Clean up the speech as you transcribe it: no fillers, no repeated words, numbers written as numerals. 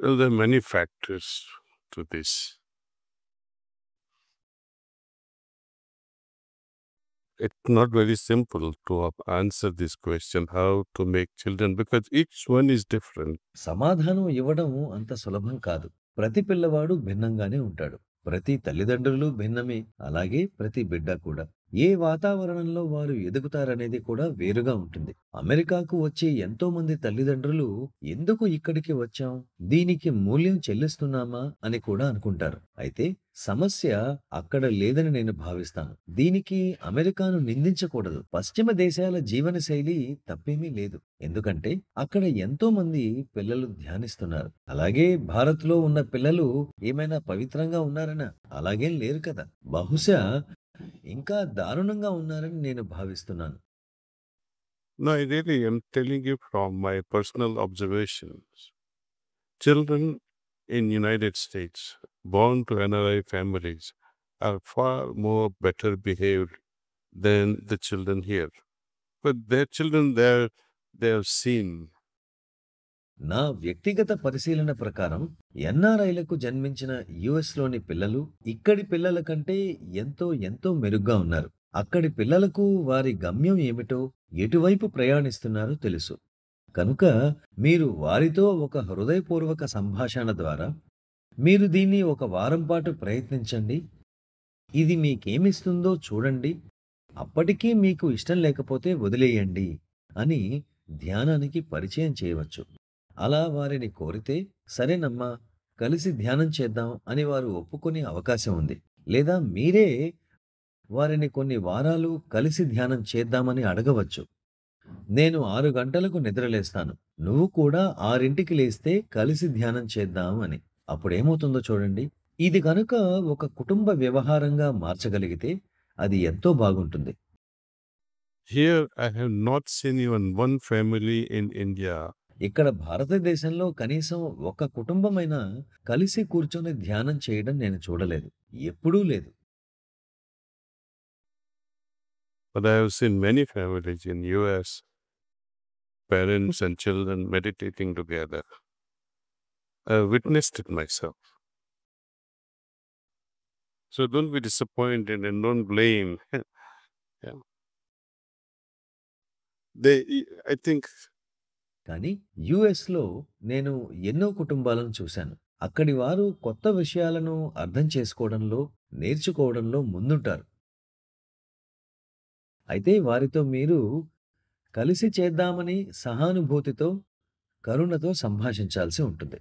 Well, there are many factors to this. It's not very simple to answer this question, how to make children, because each one is different. సమాధానం ఇవ్వడం అంత సులభం కాదు. ప్రతి పిల్లవాడు భిన్నంగానే ఉంటాడు. ప్రతి తల్లిదండ్రులు భిన్నమే. అలాగే ప్రతి బిడ్డ కూడా. ఏ వాతావరణంలో వారు ఎదుగుతారనేది కూడా వేరుగా ఉంటుంది. అమెరికాకు వచ్చే ఎంతో మంది తల్లిదండ్రులు ఎందుకు ఇక్కడికి వచ్చాం? దీనికి మూల్యం చెల్లిస్తున్నామా అని కూడా అనుకుంటారు. అయితే సమస్య అక్కడ లేదని నేను భావిస్తాను. దీనికి అమెరికాను నిందించకూడదు. పశ్చిమ దేశాల జీవనశైలి తప్పేమీ లేదు. ఎందుకంటే అక్కడ ఎంతో మంది పిల్లలు ధ్యానిస్తున్నారు. అలాగే భారత్‌లో ఉన్న పిల్లలు ఏమైనా పవిత్రంగా ఉన్నారనా? అలాగేం లేరు కదా! బహుశా ఇంకా దారుణంగా ఉన్నారని నేను భావిస్తున్నాను. No, I really am telling you from my personal observations. Children in United States born to NRI families are far more better behaved than the children here. But their children there, they have seen. నా వ్యక్తిగత పరిశీలన ప్రకారం ఎన్ఆర్ఐలకు జన్మించిన యుఎస్‌లోని పిల్లలు ఇక్కడి పిల్లల కంటే ఎంతో మెరుగ్గా ఉన్నారు. అక్కడి పిల్లలకు వారి గమ్యం ఏమిటో, ఎటువైపు ప్రయాణిస్తున్నారో తెలుసు. కనుక మీరు వారితో ఒక హృదయపూర్వక సంభాషణ ద్వారా, మీరు దీన్ని ఒక వారం పాటు ప్రయత్నించండి. ఇది మీకేమిస్తుందో చూడండి. అప్పటికీ మీకు ఇష్టం లేకపోతే వదిలేయండి అని ధ్యానానికి పరిచయం చేయవచ్చు. అలా వారిని కోరితే, సరేనమ్మా, కలిసి ధ్యానం చేద్దాం అని వారు ఒప్పుకునే అవకాశం ఉంది. లేదా మీరే వారిని కొన్ని వారాలు కలిసి ధ్యానం చేద్దామని అడగవచ్చు. నేను 6 గంటలకు నిద్రలేస్తాను. నువ్వు కూడా 6కి లేస్తే కలిసి ధ్యానం చేద్దాం అని. అప్పుడేమవుతుందో చూడండి. ఇది గనుక ఒక కుటుంబ వ్యవహారంగా మార్చగలిగితే అది ఎంతో బాగుంటుంది. Here, I have not seen even one family in India. ఇక్కడ భారతదేశంలో కనీసం ఒక కుటుంబమైనా కలిసి కూర్చొని ధ్యానం చేయడం నేను చూడలేదు. ఎప్పుడూ లేదు. But I have seen many families in US, parents and children meditating together. I have witnessed it myself. So don't be disappointed and don't blame. Yeah. I think కానీ యుఎస్‌లో నేను ఎన్నో కుటుంబాలను చూశాను. అక్కడి వారు కొత్త విషయాలను అర్థం చేసుకోవడంలో, నేర్చుకోవడంలో ముందుంటారు. అయితే వారితో మీరు కలిసి చేద్దామని సహానుభూతితో, కరుణతో సంభాషించాల్సి ఉంటుంది.